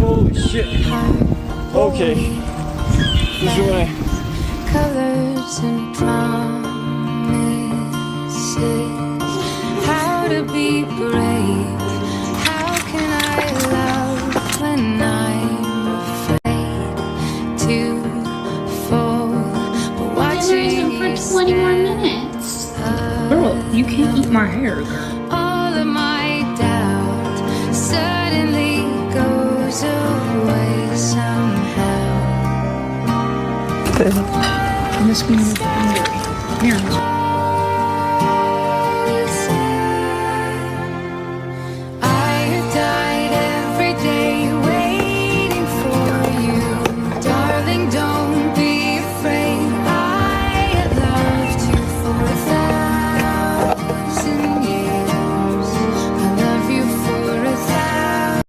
Holy shit. Okay. This is what Colors and promises. How to be brave. How can I love when I'm afraid to fall? But watching for 20 more minutes. Girl, you can't eat my hair, girl. all of my doubt suddenly goes away somehow. This means I'm hungry. Here.